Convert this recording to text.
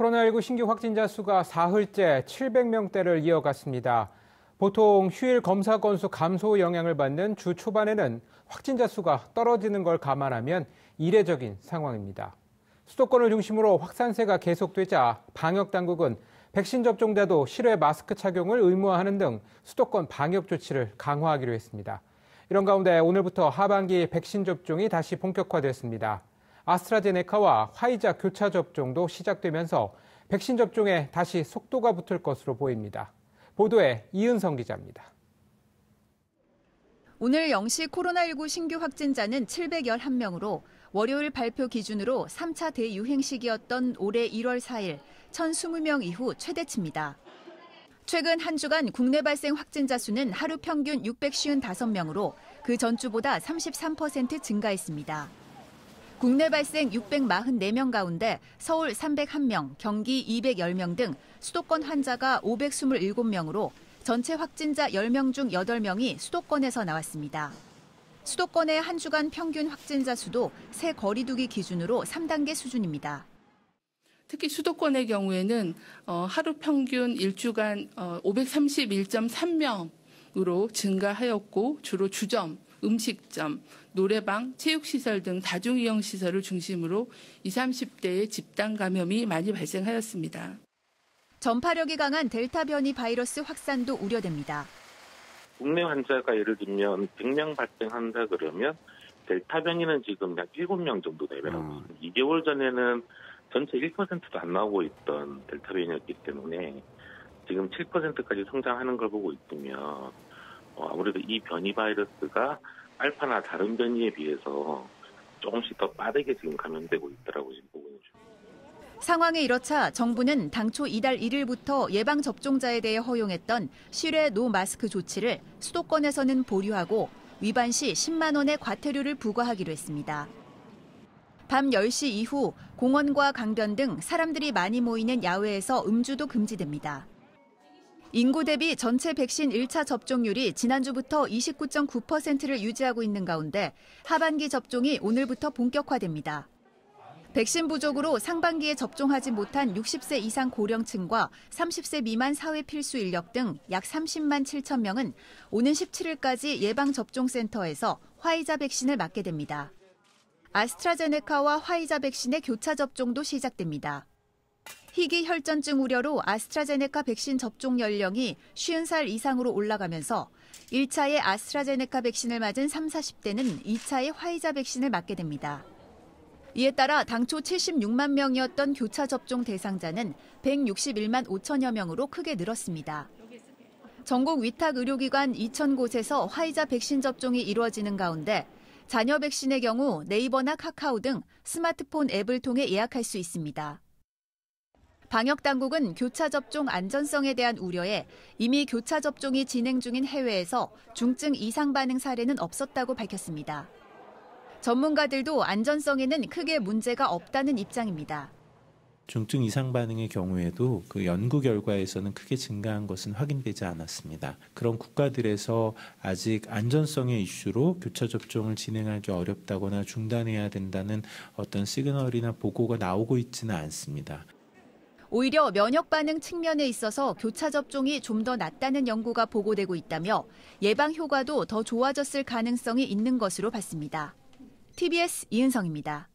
코로나19 신규 확진자 수가 사흘째 700명대를 이어갔습니다. 보통 휴일 검사 건수 감소 영향을 받는 주 초반에는 확진자 수가 떨어지는 걸 감안하면 이례적인 상황입니다. 수도권을 중심으로 확산세가 계속되자 방역당국은 백신 접종자도 실외 마스크 착용을 의무화하는 등 수도권 방역 조치를 강화하기로 했습니다. 이런 가운데 오늘부터 하반기 백신 접종이 다시 본격화됐습니다. 아스트라제네카와 화이자 교차 접종도 시작되면서 백신 접종에 다시 속도가 붙을 것으로 보입니다. 보도에 이은성 기자입니다. 오늘 0시 코로나19 신규 확진자는 711명으로 월요일 발표 기준으로 3차 대유행 시기였던 올해 1월 4일 1,020명 이후 최대치입니다. 최근 한 주간 국내 발생 확진자 수는 하루 평균 655명으로 그 전주보다 33% 증가했습니다. 국내 발생 644명 가운데 서울 301명, 경기 210명 등 수도권 환자가 527명으로 전체 확진자 10명 중 8명이 수도권에서 나왔습니다. 수도권의 한 주간 평균 확진자 수도 새 거리 두기 기준으로 3단계 수준입니다. 특히 수도권의 경우에는 하루 평균 일주간 531.3명으로 증가하였고 주로 주점, 음식점, 노래방, 체육시설 등 다중이용시설을 중심으로 20, 30대의 집단 감염이 많이 발생하였습니다. 전파력이 강한 델타 변이 바이러스 확산도 우려됩니다. 국내 환자가 예를 들면 100명 발생한다 그러면 델타 변이는 지금 약 7명 정도 되더라고요. 2개월 전에는 전체 1%도 안 나오고 있던 델타 변이였기 때문에 지금 7%까지 성장하는 걸 보고 있으면 아무래도 이 변이 바이러스가 알파나 다른 변이에 비해서 조금씩 더 빠르게 지금 감염되고 있더라고요. 지금 보고 있는 중. 상황이 이렇자 정부는 당초 이달 1일부터 예방접종자에 대해 허용했던 실외 노마스크 조치를 수도권에서는 보류하고 위반 시 10만 원의 과태료를 부과하기로 했습니다. 밤 10시 이후 공원과 강변 등 사람들이 많이 모이는 야외에서 음주도 금지됩니다. 인구 대비 전체 백신 1차 접종률이 지난주부터 29.9%를 유지하고 있는 가운데 하반기 접종이 오늘부터 본격화됩니다. 백신 부족으로 상반기에 접종하지 못한 60세 이상 고령층과 30세 미만 사회 필수 인력 등 약 30만 7천 명은 오는 17일까지 예방접종센터에서 화이자 백신을 맞게 됩니다. 아스트라제네카와 화이자 백신의 교차 접종도 시작됩니다. 희귀 혈전증 우려로 아스트라제네카 백신 접종 연령이 50살 이상으로 올라가면서 1차에 아스트라제네카 백신을 맞은 30, 40대는 2차에 화이자 백신을 맞게 됩니다. 이에 따라 당초 76만 명이었던 교차 접종 대상자는 161만 5천여 명으로 크게 늘었습니다. 전국 위탁 의료기관 2,000곳에서 화이자 백신 접종이 이루어지는 가운데 자녀 백신의 경우 네이버나 카카오 등 스마트폰 앱을 통해 예약할 수 있습니다. 방역당국은 교차 접종 안전성에 대한 우려에 이미 교차 접종이 진행 중인 해외에서 중증 이상 반응 사례는 없었다고 밝혔습니다. 전문가들도 안전성에는 크게 문제가 없다는 입장입니다. 중증 이상 반응의 경우에도 그 연구 결과에서는 크게 증가한 것은 확인되지 않았습니다. 그런 국가들에서 아직 안전성의 이슈로 교차 접종을 진행하기 어렵다거나 중단해야 된다는 어떤 시그널이나 보고가 나오고 있지는 않습니다. 오히려 면역 반응 측면에 있어서 교차 접종이 좀 더 낫다는 연구가 보고되고 있다며 예방 효과도 더 좋아졌을 가능성이 있는 것으로 봤습니다. TBS 이은성입니다.